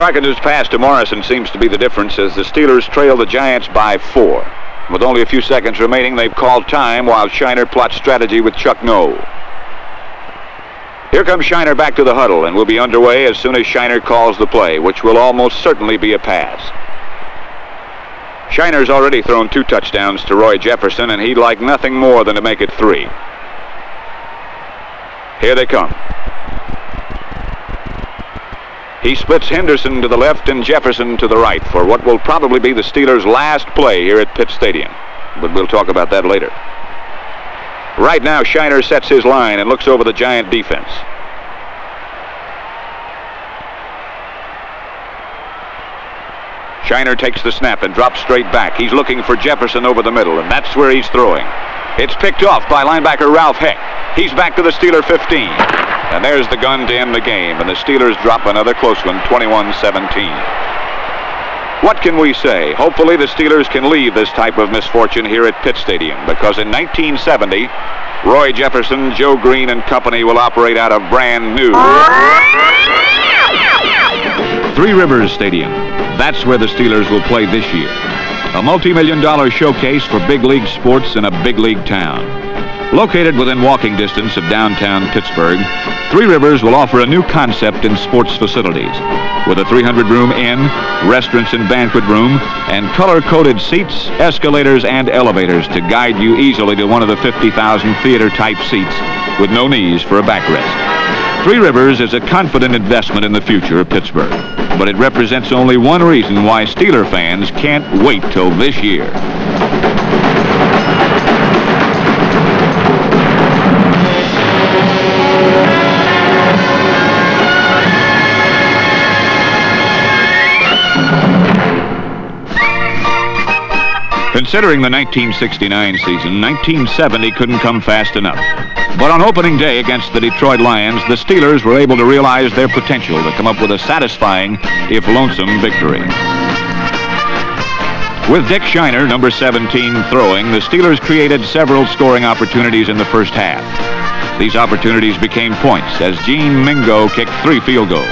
Parkinson's pass to Morrison seems to be the difference as the Steelers trail the Giants by 4. With only a few seconds remaining, they've called time while Shiner plots strategy with Chuck Noll. Here comes Shiner back to the huddle, and will be underway as soon as Shiner calls the play, which will almost certainly be a pass. Shiner's already thrown 2 touchdowns to Roy Jefferson, and he'd like nothing more than to make it 3. Here they come. He splits Henderson to the left and Jefferson to the right for what will probably be the Steelers' last play here at Pitt Stadium. But we'll talk about that later. Right now, Shiner sets his line and looks over the Giant defense. Shiner takes the snap and drops straight back. He's looking for Jefferson over the middle, and that's where he's throwing. It's picked off by linebacker Ralph Heck. He's back to the Steeler 15. And there's the gun to end the game, and the Steelers drop another close one, 21-17. What can we say? Hopefully the Steelers can leave this type of misfortune here at Pitt Stadium, because in 1970, Roy Jefferson, Joe Greene, and company will operate out of brand new Three Rivers Stadium. That's where the Steelers will play this year. A multi-million-dollar showcase for big league sports in a big league town. Located within walking distance of downtown Pittsburgh, Three Rivers will offer a new concept in sports facilities. With a 300-room inn, restaurants and banquet room, and color-coded seats, escalators, and elevators to guide you easily to one of the 50,000 theater-type seats with no knees for a backrest. Three Rivers is a confident investment in the future of Pittsburgh, but it represents only one reason why Steeler fans can't wait till this year. Considering the 1969 season, 1970 couldn't come fast enough. But on opening day against the Detroit Lions, the Steelers were able to realize their potential to come up with a satisfying, if lonesome, victory. With Dick Shiner, number 17, throwing, the Steelers created several scoring opportunities in the first half. These opportunities became points as Gene Mingo kicked 3 field goals.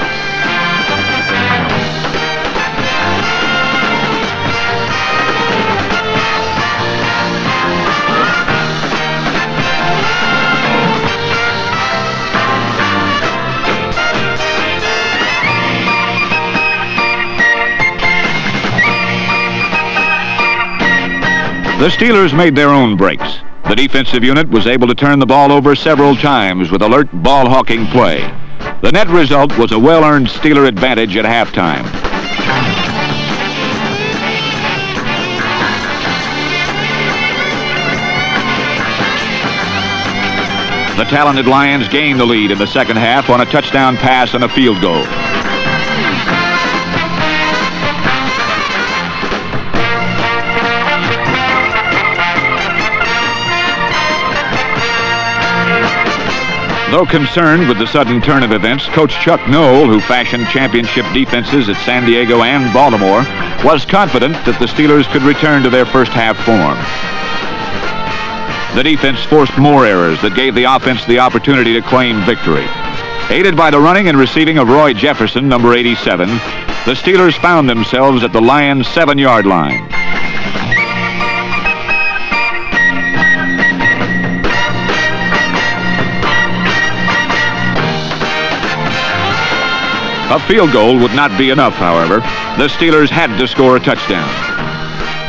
The Steelers made their own breaks. The defensive unit was able to turn the ball over several times with alert ball-hawking play. The net result was a well-earned Steeler advantage at halftime. The talented Lions gained the lead in the second half on a touchdown pass and a field goal. Though concerned with the sudden turn of events, Coach Chuck Noll, who fashioned championship defenses at San Diego and Baltimore, was confident that the Steelers could return to their first half form. The defense forced more errors that gave the offense the opportunity to claim victory. Aided by the running and receiving of Roy Jefferson, number 87, the Steelers found themselves at the Lions' 7-yard line. A field goal would not be enough, however. The Steelers had to score a touchdown.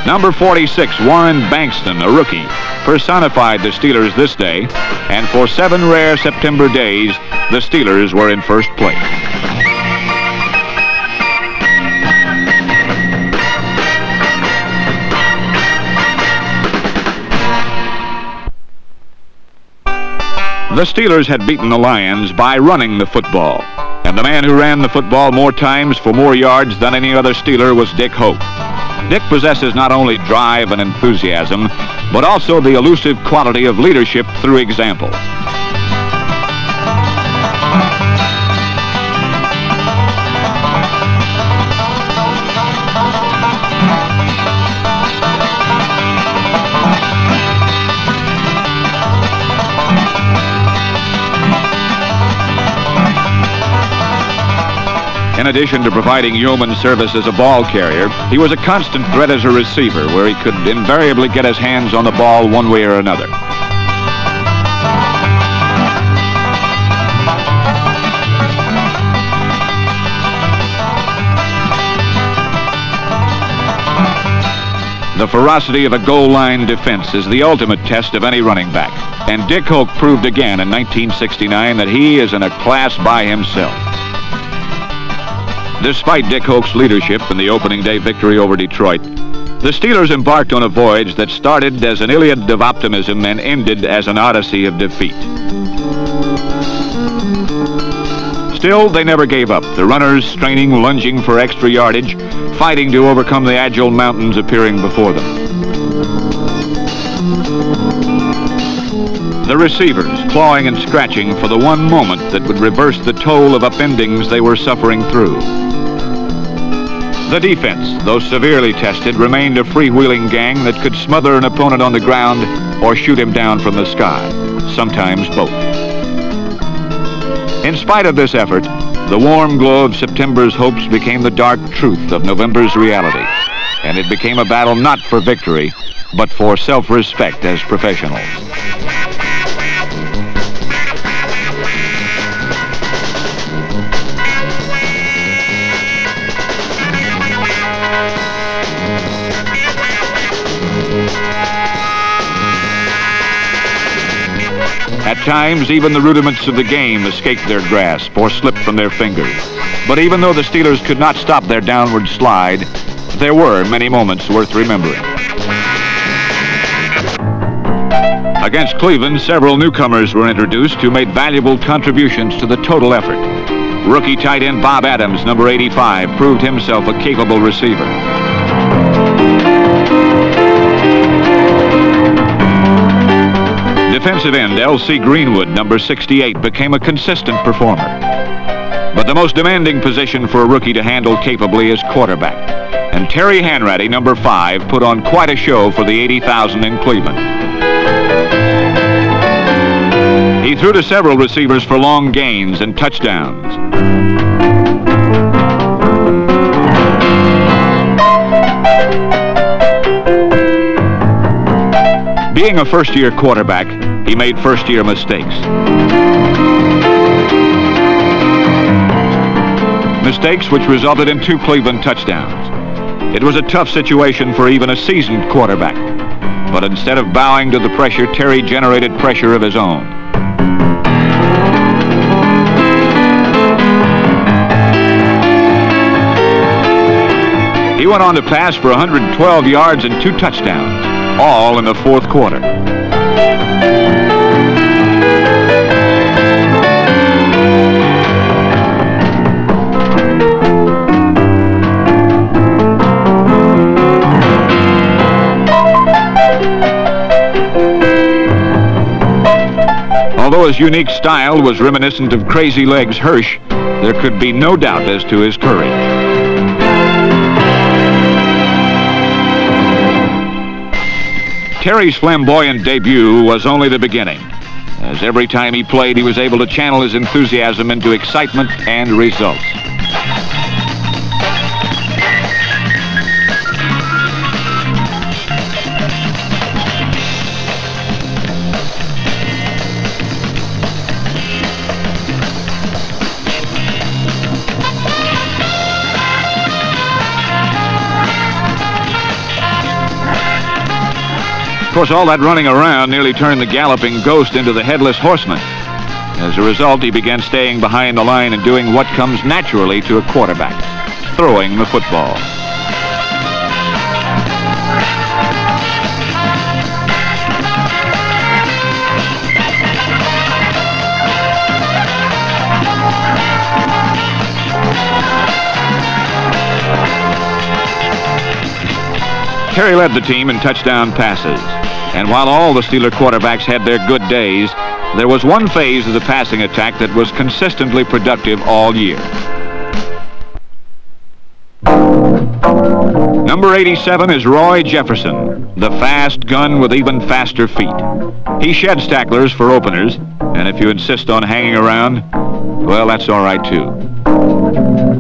Number 46, Warren Bankston, a rookie, personified the Steelers this day, and for 7 rare September days, the Steelers were in first place. The Steelers had beaten the Lions by running the football. And the man who ran the football more times for more yards than any other Steeler was Dick Hoke. Dick possesses not only drive and enthusiasm, but also the elusive quality of leadership through example. In in addition to providing yeoman service as a ball carrier, he was a constant threat as a receiver, where he could invariably get his hands on the ball one way or another. The ferocity of a goal line defense is the ultimate test of any running back, and Dick Hoke proved again in 1969 that he is in a class by himself. Despite Dick Hoke's leadership in the opening day victory over Detroit, the Steelers embarked on a voyage that started as an Iliad of optimism and ended as an odyssey of defeat. Still, they never gave up, the runners straining, lunging for extra yardage, fighting to overcome the agile mountains appearing before them. The receivers clawing and scratching for the one moment that would reverse the toll of upendings they were suffering through. The defense, though severely tested, remained a freewheeling gang that could smother an opponent on the ground or shoot him down from the sky, sometimes both. In spite of this effort, the warm glow of September's hopes became the dark truth of November's reality, and it became a battle not for victory, but for self-respect as professionals. At times, even the rudiments of the game escaped their grasp or slipped from their fingers. But even though the Steelers could not stop their downward slide, there were many moments worth remembering. Against Cleveland, several newcomers were introduced who made valuable contributions to the total effort. Rookie tight end Bob Adams, number 85, proved himself a capable receiver. Defensive end L.C. Greenwood, number 68, became a consistent performer. But the most demanding position for a rookie to handle capably is quarterback. And Terry Hanratty, number 5, put on quite a show for the 80,000 in Cleveland. He threw to several receivers for long gains and touchdowns. Being a first-year quarterback, he made first-year mistakes. Mistakes which resulted in 2 Cleveland touchdowns. It was a tough situation for even a seasoned quarterback. But instead of bowing to the pressure, Terry generated pressure of his own. He went on to pass for 112 yards and 2 touchdowns. All in the fourth quarter. Although his unique style was reminiscent of Crazy Legs Hirsch, there could be no doubt as to his courage. Terry's flamboyant debut was only the beginning, as every time he played, he was able to channel his enthusiasm into excitement and results. Of course, all that running around nearly turned the galloping ghost into the headless horseman. As a result, he began staying behind the line and doing what comes naturally to a quarterback, throwing the football. Carrie led the team in touchdown passes. And while all the Steeler quarterbacks had their good days, there was one phase of the passing attack that was consistently productive all year. Number 87 is Roy Jefferson, the fast gun with even faster feet. He sheds tacklers for openers, and if you insist on hanging around, well, that's all right too.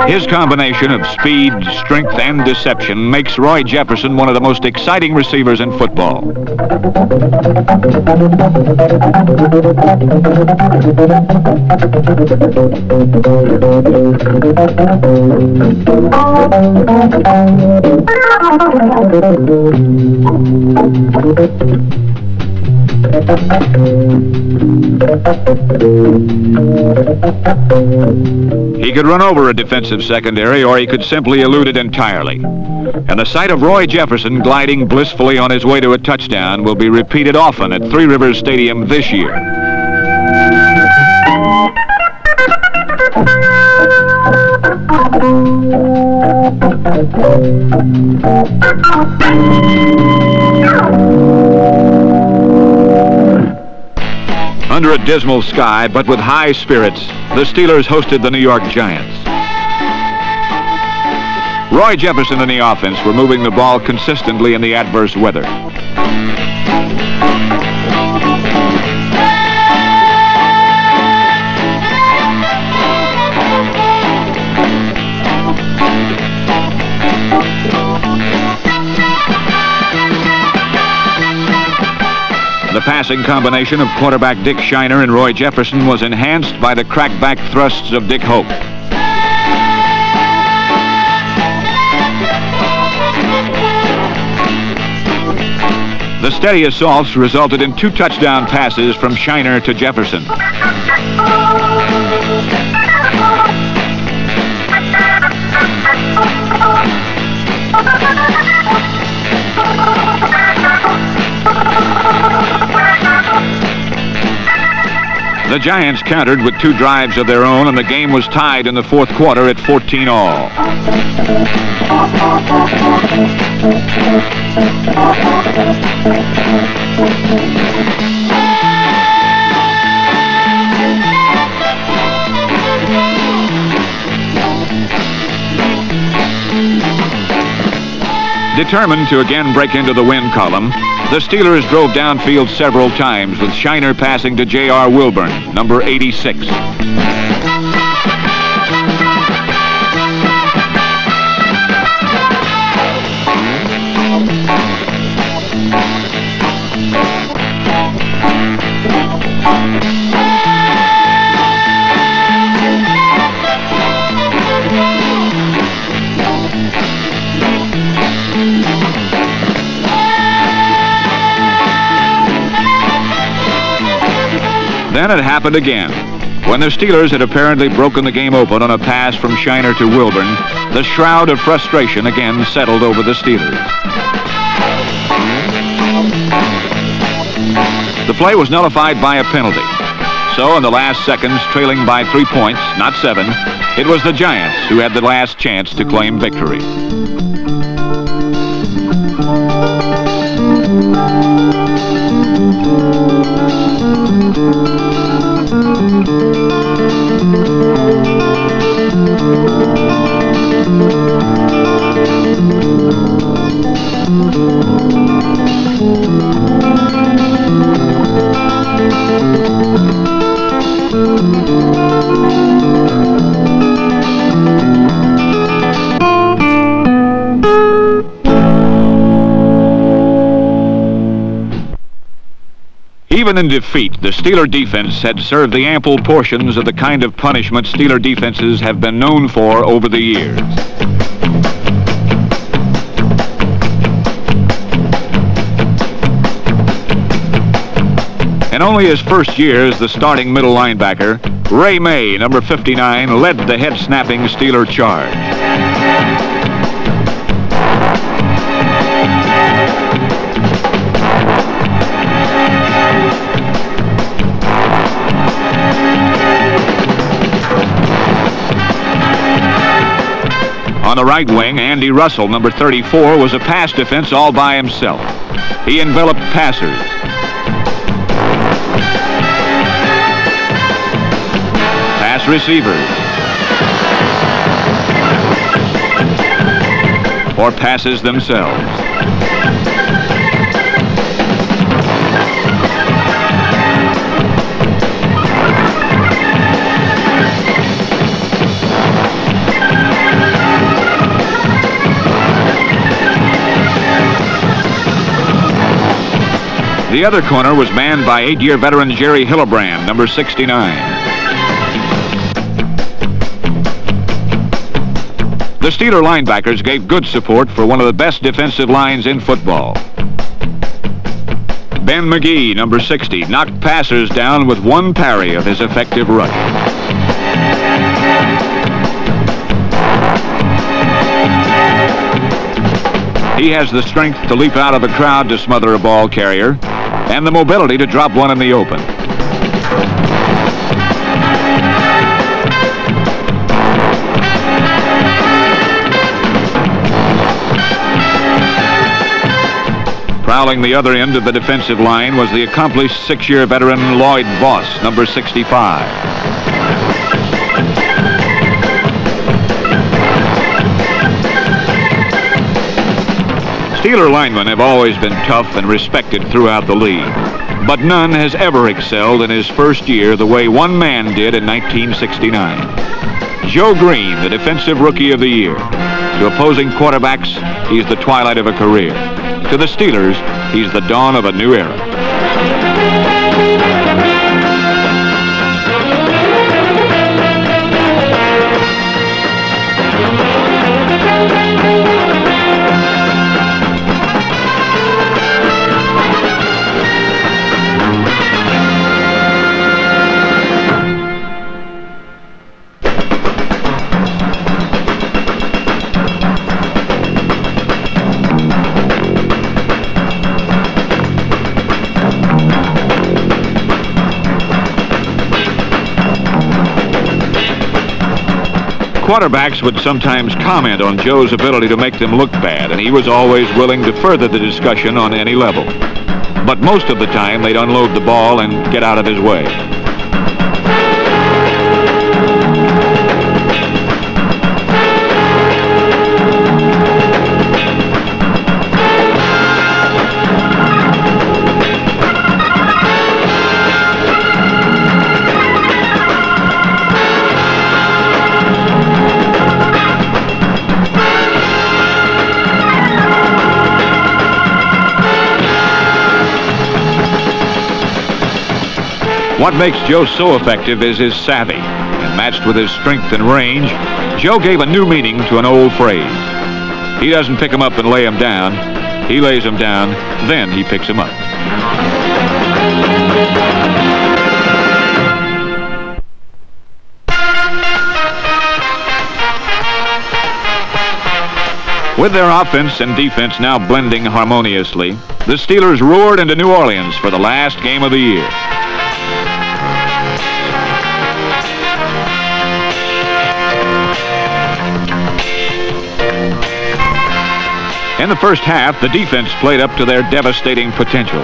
His combination of speed, strength, and deception makes Roy Jefferson one of the most exciting receivers in football. He could run over a defensive secondary, or he could simply elude it entirely. And the sight of Roy Jefferson gliding blissfully on his way to a touchdown will be repeated often at Three Rivers Stadium this year. Under a dismal sky, but with high spirits, the Steelers hosted the New York Giants. Roy Jefferson and the offense were moving the ball consistently in the adverse weather. The passing combination of quarterback Dick Shiner and Roy Jefferson was enhanced by the crackback thrusts of Dick Hoke. The steady assaults resulted in 2 touchdown passes from Shiner to Jefferson. The Giants countered with 2 drives of their own, and the game was tied in the 4th quarter at 14-all. Determined to again break into the win column, the Steelers drove downfield several times, with Shiner passing to J.R. Wilburn, number 86. Then it happened again. When the Steelers had apparently broken the game open on a pass from Shiner to Wilburn, the shroud of frustration again settled over the Steelers. The play was nullified by a penalty. So in the last seconds, trailing by 3 points, not 7, it was the Giants who had the last chance to claim victory. Even in defeat, the Steeler defense had served the ample portions of the kind of punishment Steeler defenses have been known for over the years. In only his first year as the starting middle linebacker, Ray May, number 59, led the head-snapping Steeler charge. On the right wing, Andy Russell, number 34, was a pass defense all by himself. He enveloped passers. Pass receivers. Or passes themselves. The other corner was manned by 8-year veteran Jerry Hillebrand, number 69. The Steeler linebackers gave good support for one of the best defensive lines in football. Ben McGee, number 60, knocked passers down with one parry of his effective rush. He has the strength to leap out of a crowd to smother a ball carrier, and the mobility to drop one in the open. Prowling the other end of the defensive line was the accomplished 6-year veteran Lloyd Voss, number 65. Steeler linemen have always been tough and respected throughout the league, but none has ever excelled in his first year the way one man did in 1969. Joe Greene, the Defensive Rookie of the Year. To opposing quarterbacks, he's the twilight of a career. To the Steelers, he's the dawn of a new era. Quarterbacks would sometimes comment on Joe's ability to make them look bad, and he was always willing to further the discussion on any level. But most of the time, they'd unload the ball and get out of his way. What makes Joe so effective is his savvy, and matched with his strength and range, Joe gave a new meaning to an old phrase. He doesn't pick him up and lay him down. He lays him down, then he picks him up. With their offense and defense now blending harmoniously, the Steelers roared into New Orleans for the last game of the year. In the first half, the defense played up to their devastating potential.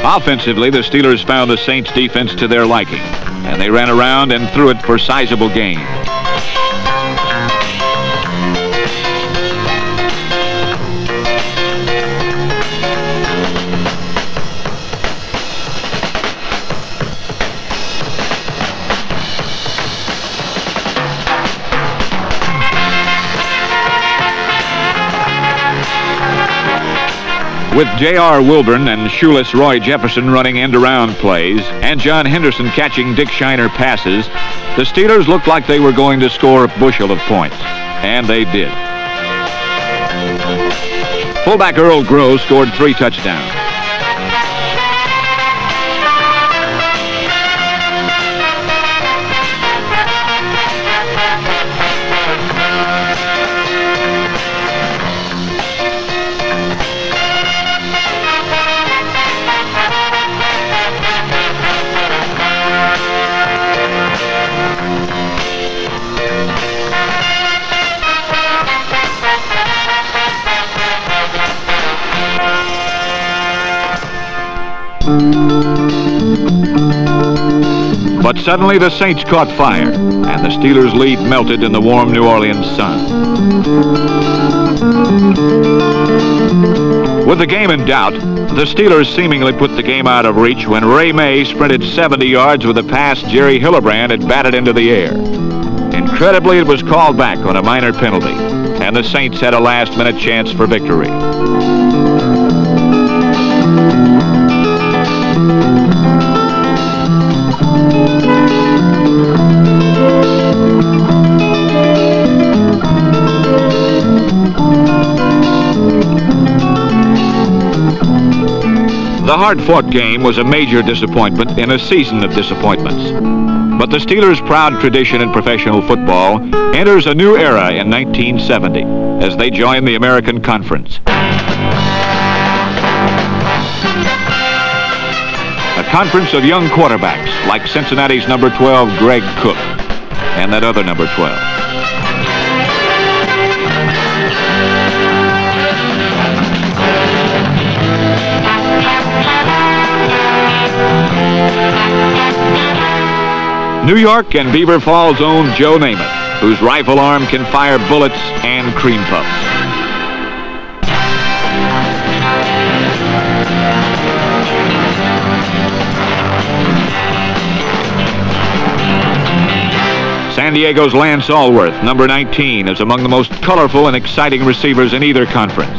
Offensively, the Steelers found the Saints' defense to their liking, and they ran around and threw it for sizable gains. With J.R. Wilburn and shoeless Roy Jefferson running end-around plays and John Henderson catching Dick Shiner passes, the Steelers looked like they were going to score a bushel of points. And they did. Fullback Earl Groves scored 3 touchdowns. But suddenly the Saints caught fire, and the Steelers' lead melted in the warm New Orleans sun. With the game in doubt, the Steelers seemingly put the game out of reach when Ray May sprinted 70 yards with a pass Jerry Hillebrand had batted into the air. Incredibly, it was called back on a minor penalty, and the Saints had a last-minute chance for victory. The hard-fought game was a major disappointment in a season of disappointments. But the Steelers' proud tradition in professional football enters a new era in 1970 as they join the American Conference. A conference of young quarterbacks like Cincinnati's number 12, Greg Cook, and that other number 12. New York and Beaver Falls' own Joe Namath, whose rifle arm can fire bullets and cream puffs. San Diego's Lance Allworth, number 19, is among the most colorful and exciting receivers in either conference.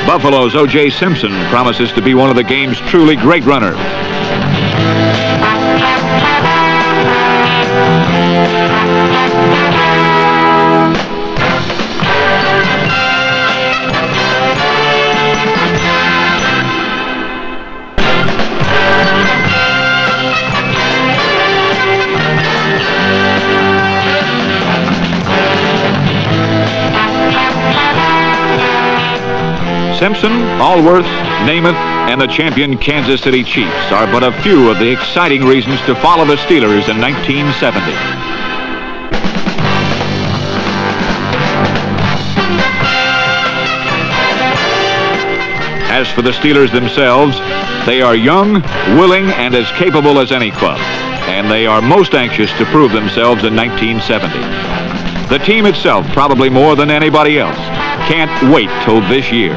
Buffalo's O.J. Simpson promises to be one of the game's truly great runners. Simpson, Allworth, Namath, and the champion Kansas City Chiefs are but a few of the exciting reasons to follow the Steelers in 1970. As for the Steelers themselves, they are young, willing, and as capable as any club, and they are most anxious to prove themselves in 1970. The team itself, probably more than anybody else, can't wait till this year.